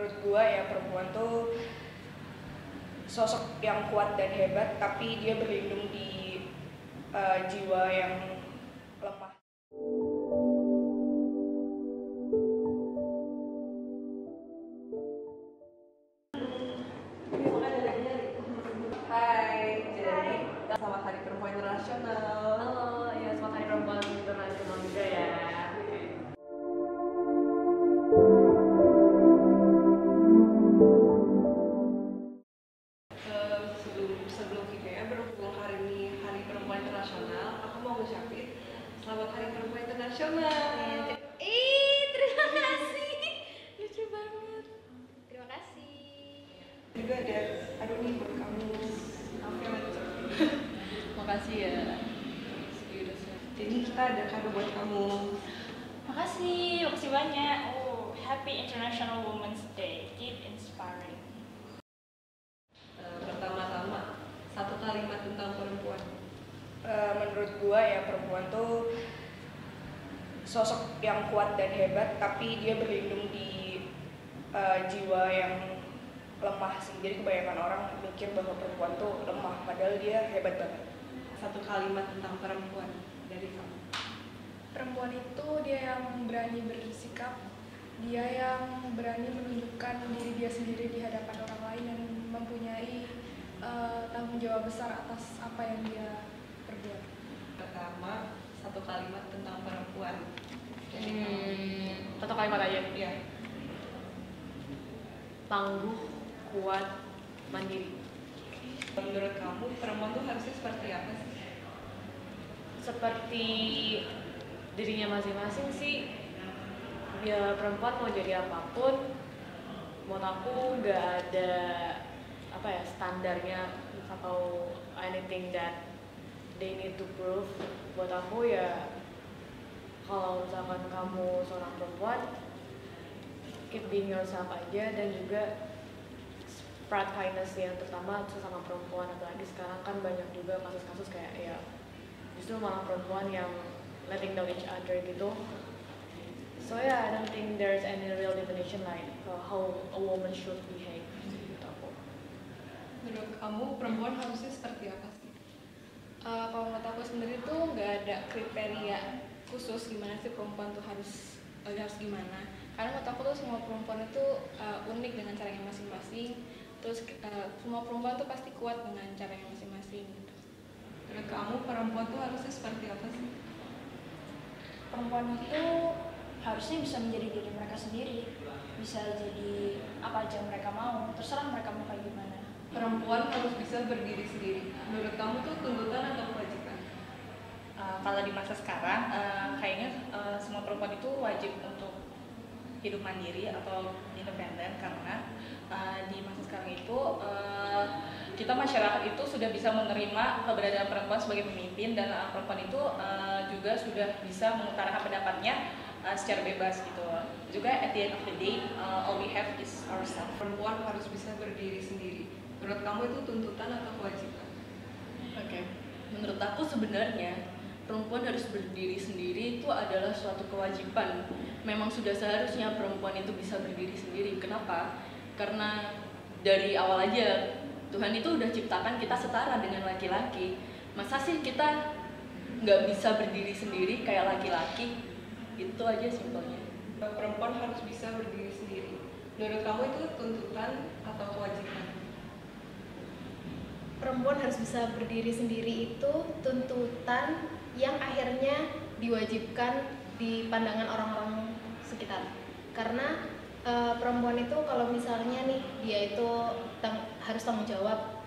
menurut gua ya perempuan tuh sosok yang kuat dan hebat, tapi dia berlindung di jiwa yang lemah. Hai, jadi selamat Hari Perempuan Internasional. Halo, ya selamat Hari Perempuan Internasional juga ya. Sebelum kita berhubung hari ini Hari Perempuan Internasional, aku mau ngucapin Selamat Hari Perempuan Internasional. Terima kasih. Lucu banget. Terima kasih. Juga ada aduh nih buat kamu. Makasih ya. Jadi kita ada kado buat kamu. Makasih banyak. Oh, Happy International Women's Day. Keep inspiring. Pertama-tama, satu kalimat tentang perempuan. Menurut gua ya perempuan tuh sosok yang kuat dan hebat, tapi dia berlindung di jiwa yang lemah sih. Jadi kebanyakan orang mikir bahwa perempuan tuh lemah, padahal dia hebat banget. Satu kalimat tentang perempuan dari kamu. Perempuan itu dia yang berani bersikap, dia yang berani menunjukkan diri dia sendiri di hadapan orang lain dan mempunyai tanggung jawab besar atas apa yang dia perbuat. Pertama, satu kalimat tentang perempuan dari kamu. Satu kalimat aja. Ya. Tangguh, kuat, mandiri. Menurut kamu perempuan tuh harusnya seperti apa sih? Seperti dirinya masing-masing sih. Ya perempuan mau jadi apapun, menurut aku nggak ada apa ya standarnya atau anything that they need to prove. Buat aku ya kalau misalkan kamu seorang perempuan, keep being yourself aja, dan juga spread kindness yang terutama sesama perempuan. Apalagi sekarang kan banyak juga kasus-kasus kayak ya justru malah perempuan yang letting down each other gitu. So yeah, I don't think there's any real definition like how a woman should behave gitu aku. Menurut kamu perempuan harusnya seperti apa sih? Kalau menurut aku sendiri tuh nggak ada kriteria khusus gimana sih perempuan tuh harus gimana. Karena menurut aku tuh semua perempuan itu unik dengan caranya masing-masing. Terus semua perempuan tuh pasti kuat dengan caranya masing-masing gitu. Menurut kamu perempuan tuh harusnya seperti apa sih? Perempuan itu harusnya bisa menjadi diri mereka sendiri, bisa jadi apa aja mereka mau, terserah mereka mau kayak gimana. Perempuan harus bisa berdiri sendiri. Menurut kamu tuh tuntutan atau kewajiban? Kalau di masa sekarang, kayaknya semua perempuan itu wajib untuk hidup mandiri atau independen, karena di masa sekarang itu kita masyarakat itu sudah bisa menerima keberadaan perempuan sebagai pemimpin, dan perempuan itu juga sudah bisa mengutarakan pendapatnya secara bebas gitu. Juga at the end of the day, all we have is ourselves. Perempuan harus bisa berdiri sendiri. Menurut kamu itu tuntutan atau kewajiban? Oke, menurut aku sebenarnya perempuan harus berdiri sendiri itu adalah suatu kewajiban. Memang sudah seharusnya perempuan itu bisa berdiri sendiri. Kenapa? Karena dari awal aja Tuhan itu udah ciptakan kita setara dengan laki-laki. Masa sih kita nggak bisa berdiri sendiri kayak laki-laki? Itu aja simpelnya. Perempuan harus bisa berdiri sendiri. Menurut kamu itu tuntutan atau kewajiban? Perempuan harus bisa berdiri sendiri itu tuntutan yang akhirnya diwajibkan di pandangan orang-orang sekitar. Karena perempuan itu kalau misalnya nih dia itu harus tanggung jawab,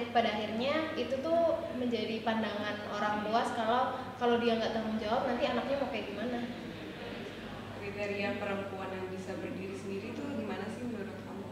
pada akhirnya itu tuh menjadi pandangan orang luas kalau dia nggak tanggung jawab nanti anaknya mau kayak gimana. Kriteria perempuan yang bisa berdiri sendiri itu gimana sih menurut kamu?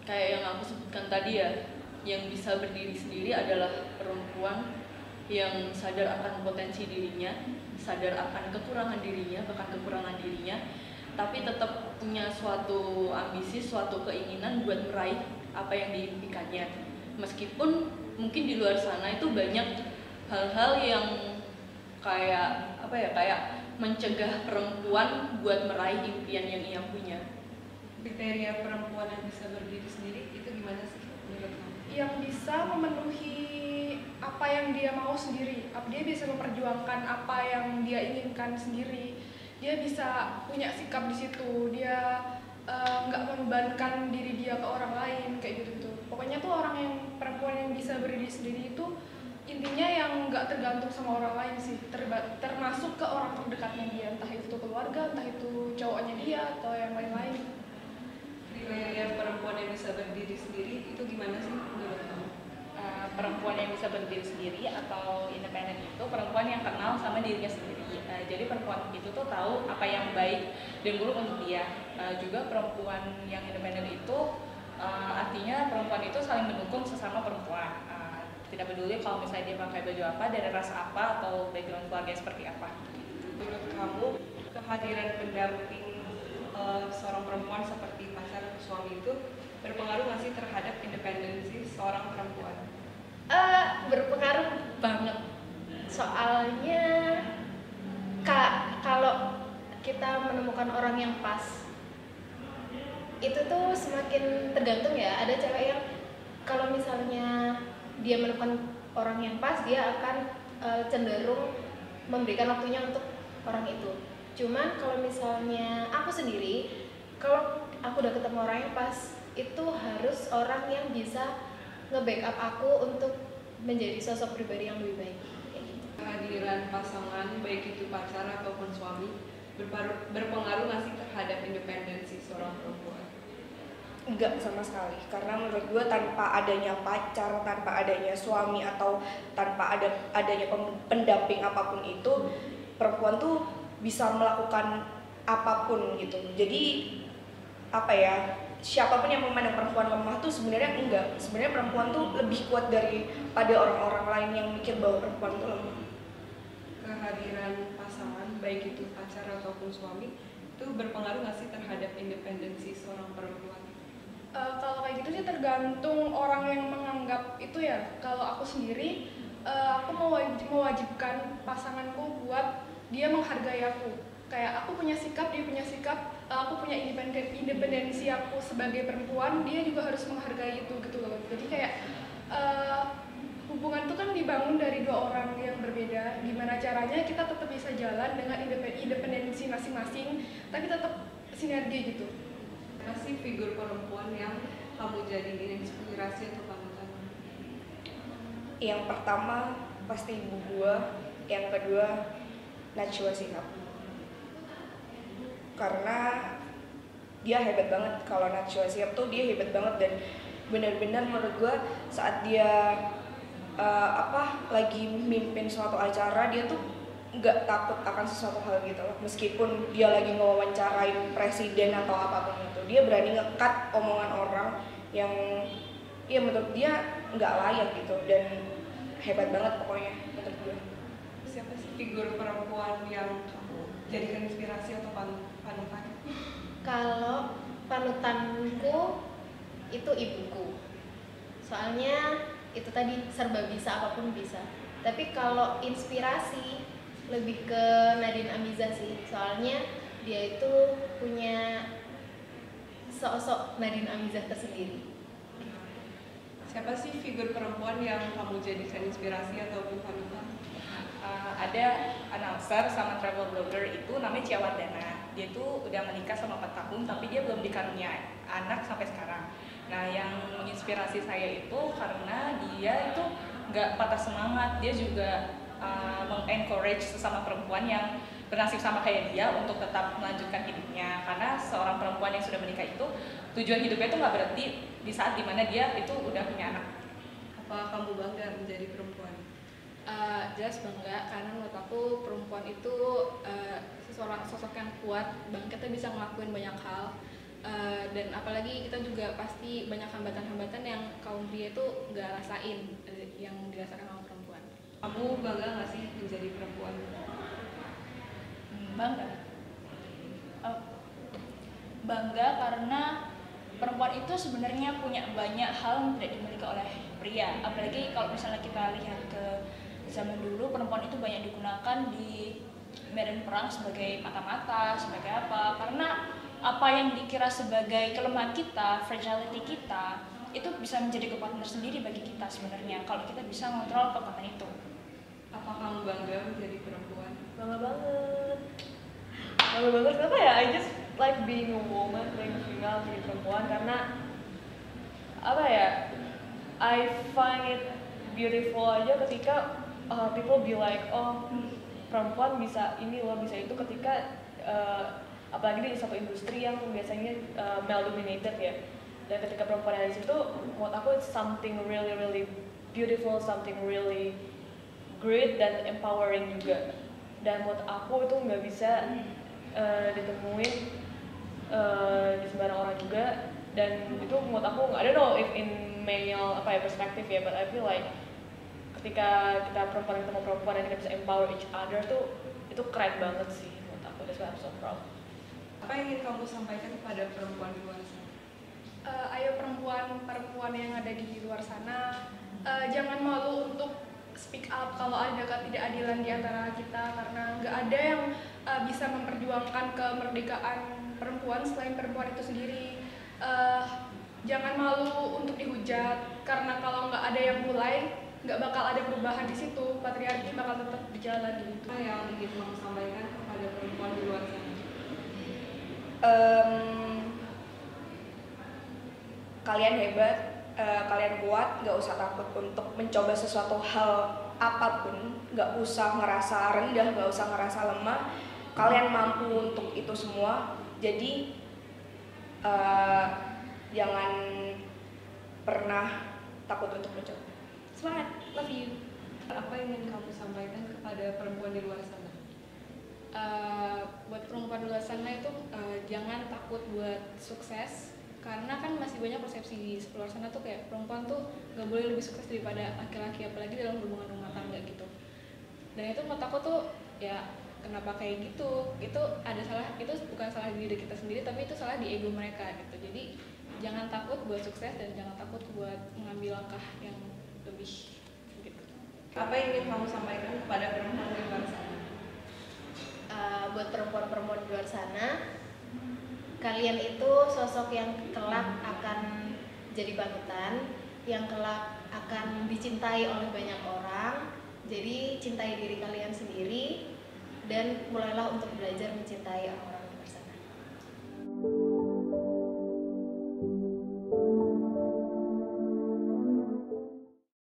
Kayak yang aku sebutkan tadi ya, yang bisa berdiri sendiri adalah perempuan yang sadar akan potensi dirinya, sadar akan kekurangan dirinya, bahkan kekurangan dirinya, tapi tetap punya suatu ambisi, suatu keinginan buat meraih apa yang diimpikannya. Meskipun mungkin di luar sana itu banyak hal-hal yang kayak mencegah perempuan buat meraih impian yang ia punya. Kriteria perempuan yang bisa berdiri sendiri itu gimana sih menurut kamu? Yang bisa memenuhi apa yang dia mau sendiri, dia bisa memperjuangkan apa yang dia inginkan sendiri, dia bisa punya sikap di situ, dia nggak membebankan diri dia ke orang lain kayak gitu. Pokoknya tuh orang yang perempuan yang bisa berdiri sendiri itu intinya yang nggak tergantung sama orang lain sih, termasuk ke orang terdekatnya dia, entah itu keluarga, entah itu cowoknya dia atau yang lain-lain. Kriteria perempuan yang bisa berdiri sendiri itu gimana sih menurut kamu? Perempuan yang bisa berdiri sendiri atau independen itu perempuan yang kenal sama dirinya sendiri. Jadi perempuan itu tuh tahu apa yang baik dan buruk untuk dia. Juga perempuan yang independen itu artinya perempuan itu saling mendukung sesama perempuan. Tidak peduli kalau misalnya dia pakai baju apa, dari ras apa, atau background keluarga seperti apa. Menurut kamu kehadiran pendamping seorang perempuan seperti pacar atau suami itu berpengaruh nggak sih terhadap independensi seorang perempuan? Berpengaruh banget. Soalnya kalau kita menemukan orang yang pas, itu tuh semakin tergantung ya. Ada cewek yang kalau misalnya dia menemukan orang yang pas, dia akan cenderung memberikan waktunya untuk orang itu. Cuman kalau misalnya aku sendiri, kalau aku udah ketemu orang yang pas, itu harus orang yang bisa nge-backup aku untuk menjadi sosok pribadi yang lebih baik. Kayak gitu. Kehadiran pasangan, baik itu pacar ataupun suami, berpengaruh nggak sih terhadap independensi seorang perempuan? Enggak sama sekali, karena menurut gue tanpa adanya pacar, tanpa adanya suami, atau tanpa adanya pendamping apapun itu, perempuan tuh bisa melakukan apapun gitu. Jadi apa ya, siapapun yang memandang perempuan lemah tuh sebenarnya enggak. Sebenarnya perempuan tuh lebih kuat daripada orang-orang lain yang mikir bahwa perempuan tuh lemah. Kehadiran pasangan, baik itu pacar ataupun suami, itu berpengaruh nggak sih terhadap independensi seorang perempuan? Kalau kayak gitu sih tergantung orang yang menganggap itu ya. Kalau aku sendiri, aku mewajibkan pasanganku buat dia menghargai aku. Kayak aku punya sikap, dia punya sikap, aku punya independensi aku sebagai perempuan, dia juga harus menghargai itu gitu loh. Jadi kayak hubungan itu kan dibangun dari dua orang yang berbeda. Gimana caranya kita tetap bisa jalan dengan independensi masing-masing, tapi tetap sinergi gitu. Apa sih figur perempuan yang kamu jadiin inspirasi atau panutan? Yang pertama pasti ibu gua, yang kedua Najwa Shihab. Karena dia hebat banget. Kalau Najwa Shihab tuh dia hebat banget dan benar-benar menurut gua saat dia lagi mimpin suatu acara, dia tuh nggak takut akan sesuatu hal gitu loh. Meskipun dia lagi ngewawancarain presiden atau apapun itu, dia berani nge-cut omongan orang yang ya menurut dia nggak layak gitu, dan hebat banget pokoknya menurut gue. Siapa sih figur perempuan yang kamu jadikan inspirasi atau panutan? Kalau panutanku itu ibuku. Soalnya itu tadi serba bisa, apapun bisa. Tapi kalau inspirasi lebih ke Nadine Amizah sih. Soalnya dia itu punya sosok Nadine Amizah tersendiri. Siapa sih figur perempuan yang kamu jadikan inspirasi ataupun panutan? Ada announcer sama travel blogger itu namanya Cia Wardana. Dia tuh udah menikah selama 4 tahun tapi dia belum dikaruniai anak sampai sekarang. Nah, yang menginspirasi saya itu karena dia itu nggak patah semangat, dia juga mengencourage sesama perempuan yang bernasib sama kayak dia untuk tetap melanjutkan hidupnya. Karena seorang perempuan yang sudah menikah itu tujuan hidupnya itu nggak berhenti di saat dimana dia itu udah punya anak. Apa kamu bangga menjadi perempuan? Jelas bangga, karena menurut aku perempuan itu seseorang sosok yang kuat, kita bisa ngelakuin banyak hal. Dan apalagi kita juga pasti banyak hambatan-hambatan yang kaum pria itu nggak rasain yang dirasakan sama perempuan. Kamu bangga nggak sih menjadi perempuan? Bangga. Bangga karena perempuan itu sebenarnya punya banyak hal yang tidak dimiliki oleh pria. Apalagi kalau misalnya kita lihat ke zaman dulu, perempuan itu banyak digunakan di medan perang sebagai mata-mata, sebagai apa? Karena apa yang dikira sebagai kelemahan kita, fragility kita, itu bisa menjadi kekuatan tersendiri bagi kita sebenarnya kalau kita bisa ngontrol kekuatan itu. Apa kamu bangga menjadi perempuan? Bangga banget. Bangga banget, kenapa ya? I just like being a woman, being female, jadi perempuan, karena apa ya, I find it beautiful aja ketika people be like, oh perempuan bisa ini loh, bisa itu, ketika apalagi di satu industri yang biasanya male dominated ya, dan ketika perempuan ada di situ, menurut aku it's something really really beautiful, something really great dan empowering juga. Dan menurut aku itu nggak bisa ditemuin di sembarang orang juga. Dan itu menurut aku, I don't know if in male perspektif ya, but I feel like ketika kita perempuan ketemu perempuan dan kita bisa empower each other tuh, itu keren banget sih menurut aku. That's why I'm so proud. Apa yang ingin kamu sampaikan kepada perempuan di luar sana? Ayo perempuan yang ada di luar sana, jangan malu untuk speak up kalau ada ketidakadilan di antara kita, karena nggak ada yang bisa memperjuangkan kemerdekaan perempuan selain perempuan itu sendiri. Jangan malu untuk dihujat, karena kalau nggak ada yang mulai, nggak bakal ada perubahan di situ. Patriarki bakal tetap berjalan gitu. Apa yang ingin kamu sampaikan kepada perempuan di luar sana? Kalian hebat, kalian kuat, nggak usah takut untuk mencoba sesuatu hal apapun, nggak usah ngerasa rendah, nggak usah ngerasa lemah. Kalian mampu untuk itu semua, jadi jangan pernah takut untuk mencoba. Semangat, love you. Apa yang ingin kamu sampaikan kepada perempuan di luar sana? Buat perempuan di luar sana itu jangan takut buat sukses, karena kan masih banyak persepsi di luar sana tuh kayak perempuan tuh nggak boleh lebih sukses daripada laki-laki, apalagi dalam hubungan rumah tangga gitu. Dan itu menurut aku tuh ya, kenapa kayak gitu? Itu bukan salah diri kita sendiri, tapi itu salah di ego mereka gitu. Jadi jangan takut buat sukses dan jangan takut buat mengambil langkah yang lebih gitu. Apa yang ingin kamu sampaikan kepada perempuan di luar sana? Buat perempuan-perempuan di luar sana, kalian itu sosok yang kelak akan jadi panutan, yang kelak akan dicintai oleh banyak orang. Jadi cintai diri kalian sendiri dan mulailah untuk belajar mencintai orang